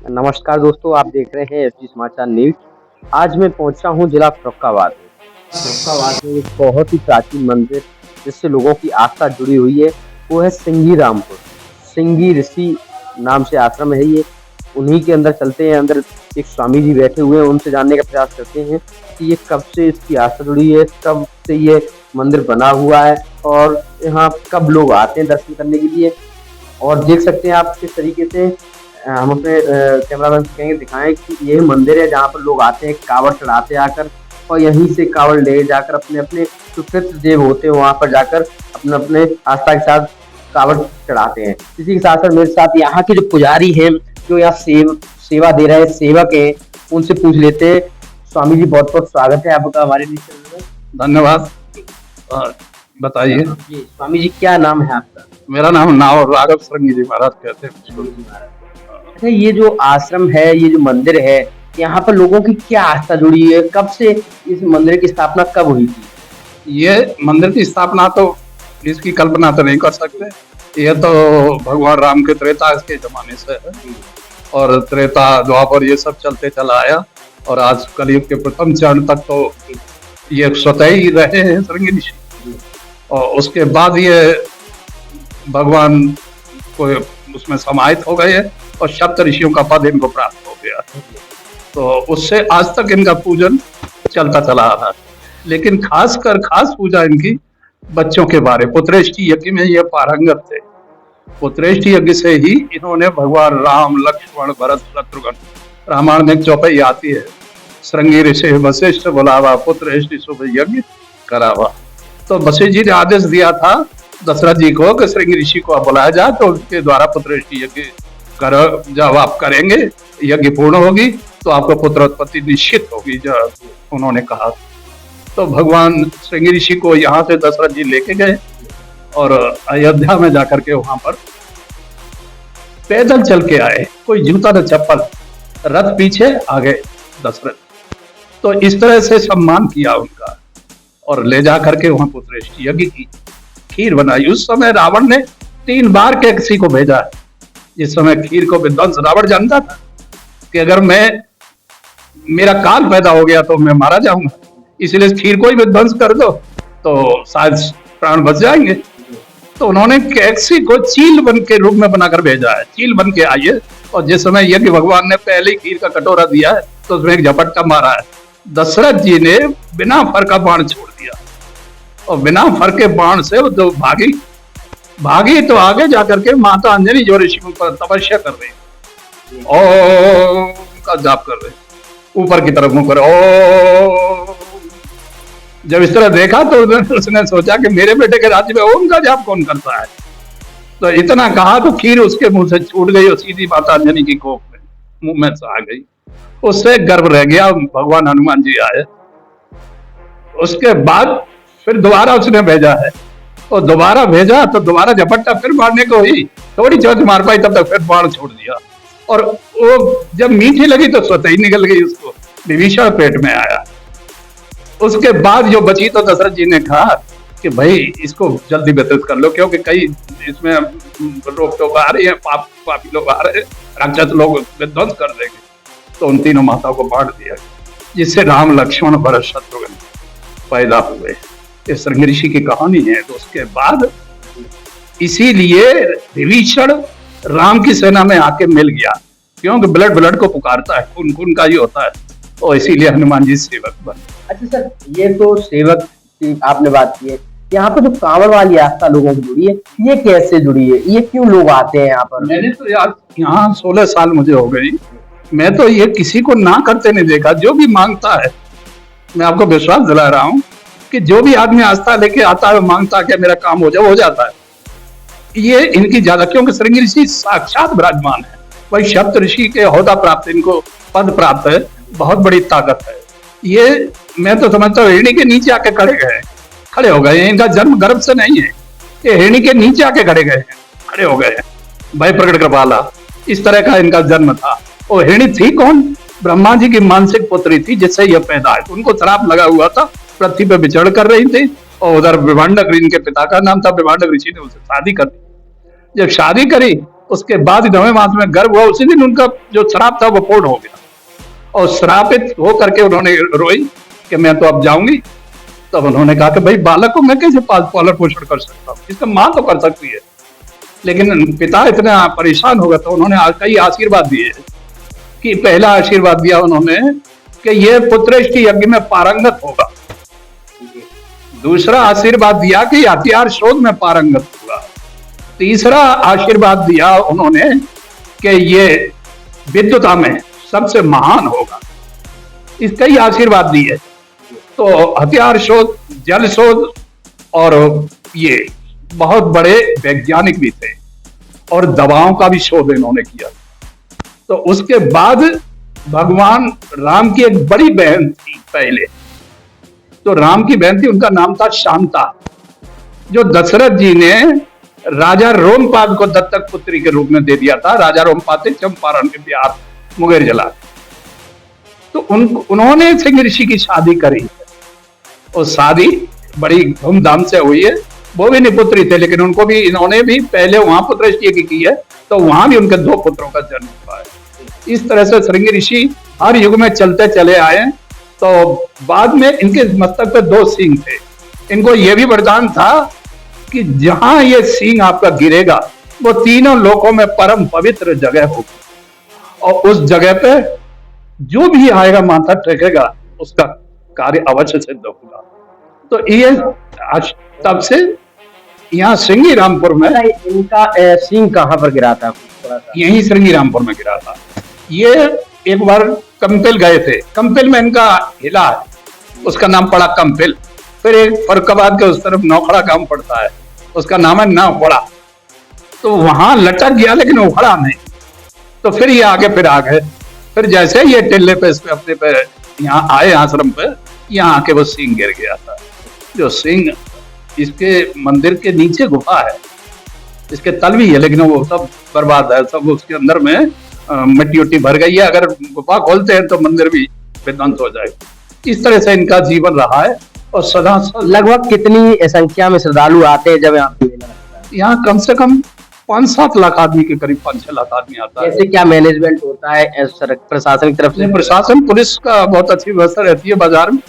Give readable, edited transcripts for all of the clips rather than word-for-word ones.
नमस्कार दोस्तों, आप देख रहे हैं एसटी समाचार न्यूज। आज मैं पहुंचा हूं जिला फर्रुखाबाद। फर्रुखाबाद में एक बहुत ही प्राचीन मंदिर जिससे लोगों की आस्था जुड़ी हुई है, वो है सिंगी रामपुर। सिंगी ऋषि नाम से आश्रम है ये। उन्हीं के अंदर चलते हैं। अंदर एक स्वामी जी बैठे हुए हैं, उनसे जानने का प्रयास करते हैं कि ये कब से इसकी आस्था जुड़ी है, कब से ये मंदिर बना हुआ है और यहाँ कब लोग आते हैं दर्शन करने के लिए। और देख सकते हैं आप किस तरीके से हम अपने कैमरामैन से कहेंगे दिखाएं कि ये मंदिर है जहाँ पर लोग आते हैं, कावड़ चढ़ाते आकर और यहीं से कावड़ ले जाकर अपने अपने जो पितृ देव होते हैं वहाँ पर जाकर अपने अपने आस्था के साथ कावड़ चढ़ाते हैं। इसी के साथ साथ मेरे साथ यहाँ के जो पुजारी हैं, जो यहाँ सेवा दे रहे हैं, सेवक हैं, उनसे पूछ लेते हैं। स्वामी जी, बहुत बहुत स्वागत है आपका हमारे चैनल में। धन्यवाद। बताइए। जी स्वामी जी, क्या नाम है आपका? मेरा नाम नाव राघव श्रृंगी जी महाराज कहते हैं। अच्छा, ये जो आश्रम है, ये जो मंदिर है, यहाँ पर लोगों की क्या आस्था जुड़ी है? कब से इस मंदिर की स्थापना कब हुई थी? ये मंदिर की स्थापना तो इसकी कल्पना तो नहीं कर सकते। ये तो भगवान राम के त्रेता के जमाने से है और त्रेता द्वापर ये सब चलते चला आया और आज कलयुग के प्रथम चरण तक तो ये स्वतः ही रहे हैं श्रृंगी ऋषि। और उसके बाद ये भगवान को उसमें समाहित हो गए और सप्त ऋषियों का पद इनको प्राप्त हो गया। तो उससे आज तक इनका पूजन चलता चला आ रहा है। लेकिन खास पूजा इनकी बच्चों के बारे पुत्रेष्टि यज्ञ में ये पारंगत थे। पुत्रेष्टि यज्ञ से ही इन्होंने भगवान राम, लक्ष्मण, भरत, शत्रुघ्न, रामायण में चौपाई आती है, श्रृंगी ऋषि वशिष्ठ बुलावा, पुत्रेष्टि शुभ यज्ञ करावा। तो वशिष्ठ जी ने आदेश दिया था दशरथ जी को कि श्रृंगी ऋषि को आप बुलाया जाए तो उसके द्वारा पुत्रेष्टि यज्ञ करो। जब आप करेंगे, यज्ञ पूर्ण होगी तो आपको पुत्र उत्पत्ति निश्चित होगी, जब उन्होंने कहा। तो भगवान श्रृंगी ऋषि को यहाँ से दशरथ जी लेके गए और अयोध्या में जाकर के वहां पर पैदल चल के आए, कोई जूता न चप्पल, रथ पीछे आगे दशरथ। तो इस तरह से सम्मान किया उनका और ले जा करके वहां पुत्रेष्टि यज्ञ की खीर बनाई। उस समय रावण ने 3 बार के किसी को भेजा। जिस समय खीर को विध्वंस रावण जानता था कि अगर मेरा काल पैदा हो गया तो मैं मारा जाऊंगा, इसलिए खीर को ही विध्वंस कर दो तो शायद प्राण बच जाएंगे। तो उन्होंने कैक्सी को चील बन के रूप में बनाकर भेजा है। चील बन के आइए। और जिस समय यज्ञ भगवान ने पहले खीर का कटोरा दिया है तो उसमें एक झपट्टा मारा है। दशरथ जी ने बिना फर का बाण छोड़ दिया और बिना फर के बाण से वो तो भागी तो आगे जाकर के माता अंजनी जो ऋषि पर तपस्या कर रही, ओम का जाप कर रहे, ऊपर की तरफ मुंह कर। ओ जब इस तरह देखा तो उसने सोचा कि मेरे बेटे के राज्य में ओम का जाप कौन करता है। तो इतना कहा तो खीर उसके मुंह से छूट गई और सीधी माता अंजनी की कोख में मुंह में से आ गई। उससे गर्भ रह गया। भगवान हनुमान जी आए। उसके बाद फिर दोबारा उसने भेजा है और दोबारा भेजा तो दोबारा झपट्टा फिर मारने को ही, थोड़ी चोट मार पाई तब तक फिर बाण छोड़ दिया और वो जब मीठी लगी तो स्वतः ही निकल गई। उसको विभीषण पेट में आया। उसके बाद जो बची तो दशरथ जी ने कहा कि भाई इसको जल्दी व्यतीत कर लो, क्योंकि कई इसमें रोक टोक आ रही है, पापी लोग आ रहे हैं, राक्षस लोग विध्वंस कर देंगे। तो उन तीनों माताओं को बांट दिया जिससे राम, लक्ष्मण, भरत, शत्रुघ्न पैदा हुए। ये श्रृंगी ऋषि की कहानी है। तो उसके बाद इसीलिए विभीषण राम की सेना में आके मिल गया, क्योंकि ब्लड को पुकारता है, खून का ही होता है। और इसीलिए हनुमान जी सेवक बने। अच्छा सर, ये तो सेवक की आपने बात की है, यहाँ पर जो कांवड़ वाली आस्था लोगों की जुड़ी है, ये कैसे जुड़ी है? ये क्यों लोग आते हैं यहाँ पर? मैंने तो यार यहाँ 16 साल मुझे हो गई, मैं तो ये किसी को ना करते नहीं देखा। जो भी मांगता है, मैं आपको विश्वास दिला रहा हूँ कि जो भी आदमी आस्था लेके आता है मांगता है कि मेरा काम हो जाए, हो जाता है। ये इनकी ज्यादा, क्योंकि श्रृंगी ऋषि साक्षात विराजमान है। वही सप्त ऋषि के होदा प्राप्त, इनको पद प्राप्त है, बहुत बड़ी ताकत है। ये मैं तो समझता हूँ हिरणी के नीचे आके खड़े हो गए। इनका जन्म गर्भ से नहीं है, ये हिरणी के नीचे आके खड़े हो गए। भाई प्रकट कृपाला, इस तरह का इनका जन्म था। और हिरणी थी कौन? ब्रह्मा जी की मानसिक पुत्री थी, जिससे यह पैदा है। उनको श्राप लगा हुआ था, पृथ्वी पे विचरण कर रही थी और उधर विभांडक, इनके पिता का नाम था विभांडक ऋषि, ने उनसे शादी कर दी। जब शादी करी उसके बाद 9वें मास में गर्भ हुआ, उसी दिन उनका जो श्राप था वो पूर्ण हो गया। और श्रापित हो करके उन्होंने रोई कि मैं तो अब जाऊंगी। तब उन्होंने कहा कि भाई बालक को मैं कैसे पालन पोषण कर सकता हूँ, इसका माँ तो कर सकती है। लेकिन पिता इतना परेशान हो गया तो उन्होंने कई आशीर्वाद दिए। कि पहला आशीर्वाद दिया उन्होंने कि ये पुत्रेष्टि यज्ञ में पारंगत होगा। दूसरा आशीर्वाद दिया कि हथियार शोध में पारंगत होगा। तीसरा आशीर्वाद दिया उन्होंने कि ये विद्वता में सबसे महान होगा। इस कई आशीर्वाद दिए। तो हथियार शोध, जल शोध और ये बहुत बड़े वैज्ञानिक भी थे और दवाओं का भी शोध इन्होंने किया। तो उसके बाद भगवान राम की एक बड़ी बहन थी पहले, तो राम की बहन थी, उनका नाम था शांता, जो दशरथ जी ने राजा रोमपाद को दत्तक पुत्री के रूप में दे दिया था। राजा रोमपाद थे चंपारण के बिहार मुंगेर जिला। तो उन्होंने सिंह ऋषि की शादी करी और शादी बड़ी धूमधाम से हुई है। वो भी निपुत्री थे, लेकिन उनको भी इन्होंने भी पहले वहां पुत्रष्टि की है, तो वहां भी उनके 2 पुत्रों का जन्म हुआ है। इस तरह से श्रृंगी ऋषि हर युग में चलते चले आए। तो बाद में इनके मस्तक पे 2 सींग थे। इनको यह भी वरदान था कि जहां ये सींग आपका गिरेगा वो तीनों लोकों में परम पवित्र जगह होगी, और उस जगह पे जो भी आएगा माथा टेकेगा उसका कार्य अवश्य सिद्ध होगा। तो ये तब से यहाँ श्रृंगी रामपुर में इनका सिंह कहाँ पर गिरा था? यही श्रृंगी रामपुर में गिरा था। ये एक बार कंपिल गए थे, कंपिल में इनका हिला है, उसका नाम पड़ा कंपिल। फिर एक फरुखाबाद के उस तरफ नौखड़ा गांव पड़ता है, उसका नाम है नौखड़ा। तो वहां लटक गया लेकिन उखड़ा नहीं। तो फिर ये आगे फिर आ गए। फिर जैसे ये टिल्ले पे अपने पे यहाँ आए आश्रम पे, यहाँ आके वो सिंह गिर गया था। जो सिंह, इसके मंदिर के नीचे गुफा है, इसके तल भी है, लेकिन वो सब बर्बाद है, सब उसके अंदर में मिट्टी उट्टी भर गई है। अगर गुफा खोलते हैं तो मंदिर भी विध्वंस हो जाएगा। इस तरह से इनका जीवन रहा है। और सदा लगभग कितनी संख्या में श्रद्धालु आते हैं जब यहाँ पे मेला लगता है? यहाँ कम से कम 5-7 लाख आदमी के करीब 5-6 लाख आदमी आता है। कैसे क्या मैनेजमेंट होता है प्रशासन की तरफ से? प्रशासन, पुलिस का बहुत अच्छी व्यवस्था रहती है। बाजार में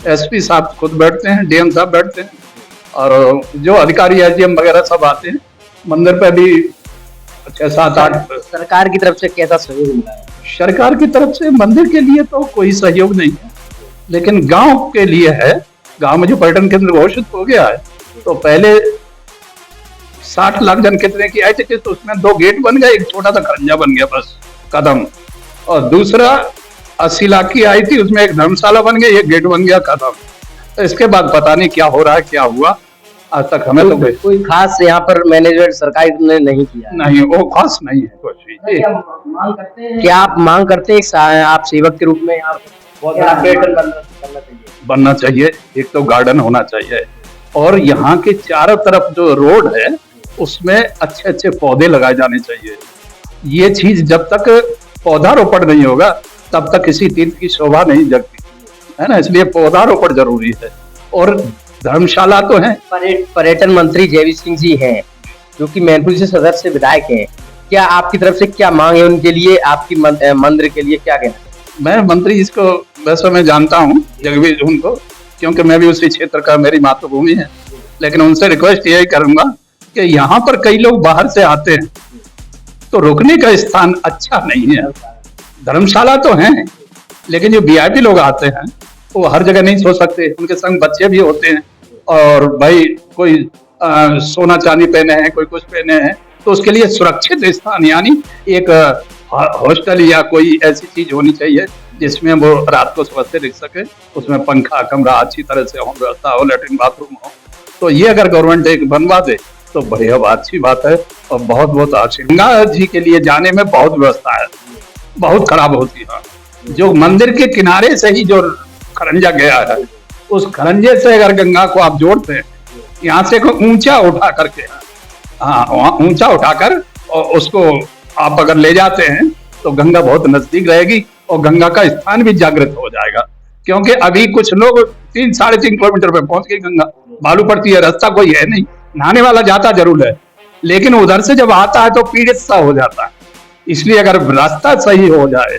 एसपी साहब खुद बैठते हैं, डीएम साहब बैठते हैं, और जो अधिकारी एसडीएम वगैरह सब आते हैं। मंदिर पे भी 6-7-8। सरकार की तरफ से कैसा सहयोग मिला है? सरकार की तरफ से मंदिर के लिए तो कोई सहयोग नहीं है, लेकिन गांव के लिए है। गांव में जो पर्यटन केंद्र घोषित हो गया है, तो पहले 60 लाख जन कितने की आए थे, तो उसमें 2 गेट बन गए, एक छोटा सा खरंजा बन गया बस कदम, और दूसरा 80 लाख की आई थी, उसमें एक धर्मशाला बन गई, एक गेट बन गया कदम। तो इसके बाद पता नहीं क्या हो रहा है, क्या हुआ आज तक हमें तो कोई खास यहाँ पर मैनेजमेंट सरकार ने नहीं किया? नहीं, वो खास नहीं है कुछ भी। क्या आप मांग करते हैं आप सेवक के रूप में यहाँ बहुत बड़ा पर्यटन बनना चाहिए? एक तो गार्डन होना चाहिए, और यहाँ के चारों तरफ जो रोड है उसमें अच्छे अच्छे पौधे लगाए जाने चाहिए। ये चीज जब तक पौधारोपण नहीं होगा तब तक किसी तीर्थ की शोभा नहीं जगती है ना, इसलिए पौधारोपण जरूरी है। और धर्मशाला तो है। पर्यटन मंत्री जयवीर सिंह जी हैं, जो कि मैनपुरी से सदस्य विधायक हैं। क्या आपकी तरफ से क्या मांग है उनके लिए, आपकी मंदिर के लिए क्या कहना? मैं मंत्री इसको वैसे मैं जानता हूँ जगवीर उनको, क्योंकि मैं भी उसी क्षेत्र का, मेरी मातृभूमि है। लेकिन उनसे रिक्वेस्ट यही करूंगा कि यहाँ पर कई लोग बाहर से आते हैं, तो रुकने का स्थान अच्छा नहीं है। धर्मशाला तो है, लेकिन जो वीआईपी लोग आते हैं वो हर जगह नहीं सो सकते, उनके संग बच्चे भी होते हैं, और भाई कोई सोना चांदी पहने हैं, कोई कुछ पहने हैं, तो उसके लिए सुरक्षित स्थान यानी एक हॉस्टल या कोई ऐसी चीज होनी चाहिए जिसमें वो रात को सुबह से रह सके, उसमें पंखा, कमरा अच्छी तरह से हो, व्यवस्था हो, लेटरिन बाथरूम हो। तो ये अगर गवर्नमेंट एक बनवा दे तो बढ़िया अच्छी बात है। और बहुत बहुत आशीर्वाद। गंगा जी के लिए जाने में बहुत व्यवस्था है, बहुत खराब होती है। जो मंदिर के किनारे से ही जो खरंजा गया है, उस खरंजे से अगर गंगा को आप जोड़ते हैं, यहाँ से ऊंचा उठा करके, हाँ वहाँ ऊंचा उठाकर और उसको आप अगर ले जाते हैं तो गंगा बहुत नजदीक रहेगी, और गंगा का स्थान भी जागृत हो जाएगा। क्योंकि अभी कुछ लोग 3-3.5 किलोमीटर पे पहुंच गई गंगा, बालू पड़ती है, रास्ता कोई है नहीं, नहाने वाला जाता जरूर है, लेकिन उधर से जब आता है तो पीड़ित सा हो जाता है। इसलिए अगर रास्ता सही हो जाए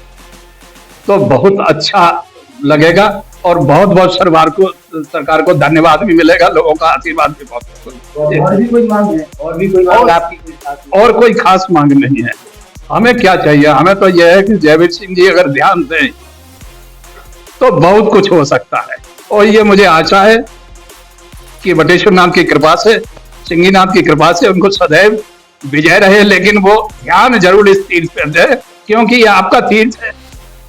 तो बहुत अच्छा लगेगा और बहुत बहुत सरकार को धन्यवाद भी मिलेगा, लोगों का आशीर्वाद भी बहुत। और भी कोई मांग है? और भी कोई मांग आपकी? और कोई खास मांग नहीं है। हमें क्या चाहिए, हमें तो यह है कि जयवीर सिंह जी अगर ध्यान दें तो बहुत कुछ हो सकता है। और ये मुझे आशा है कि बटेश्वर नाथ की कृपा से, सिंघीनाथ की कृपा से उनको सदैव विजय रहे, लेकिन वो ध्यान जरूर इस तीर्थ पर दे, क्योंकि ये आपका तीर्थ है।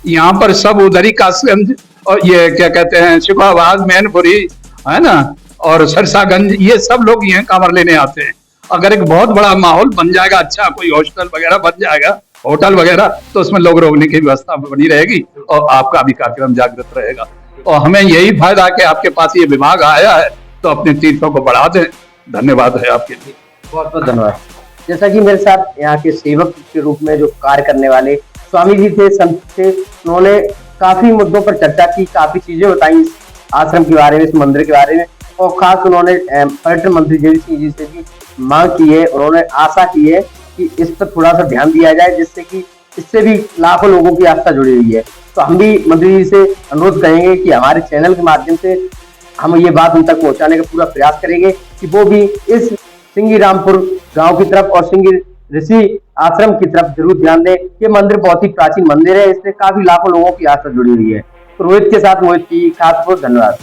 यहाँ पर सब उधरी कासगंज और ये क्या कहते हैं शिकोहाबाद, मैनपुरी है ना, और सरसागंज, ये सब लोग यहाँ कांवर लेने आते हैं। अगर एक बहुत बड़ा माहौल बन जाएगा, अच्छा कोई हॉस्टल वगैरह बन जाएगा, होटल वगैरह, तो उसमें लोग रोकने की व्यवस्था बनी रहेगी और आपका भी कार्यक्रम जागृत रहेगा। और हमें यही फायदा कि आपके पास ये विभाग आया है, तो अपने तीर्थों को बढ़ा दें। धन्यवाद है आपके लिए। बहुत बहुत धन्यवाद। जैसा कि मेरे साथ यहाँ के सेवक के रूप में जो कार्य करने वाले स्वामी जी थे, संत थे, उन्होंने काफी मुद्दों पर चर्चा की, काफी चीजें बताई इस आश्रम के बारे में, इस मंदिर के बारे में, और खास उन्होंने पर्यटन मंत्री जयवीर सिंह जी से भी मांग की है। उन्होंने आशा की है कि इस पर थोड़ा सा ध्यान दिया जाए, जिससे कि इससे भी लाखों लोगों की आस्था जुड़ी हुई है। तो हम भी मंत्री जी से अनुरोध करेंगे कि हमारे चैनल के माध्यम से हम ये बात उन तक पहुंचाने का पूरा प्रयास करेंगे कि वो भी इस सिंगी रामपुर गांव की तरफ और सिंगी ऋषि आश्रम की तरफ जरूर ध्यान दें। ये मंदिर बहुत ही प्राचीन मंदिर है, इससे काफी लाखों लोगों की आस्था जुड़ी हुई है। तो रोहित के साथ मोहित की खास बहुत धन्यवाद।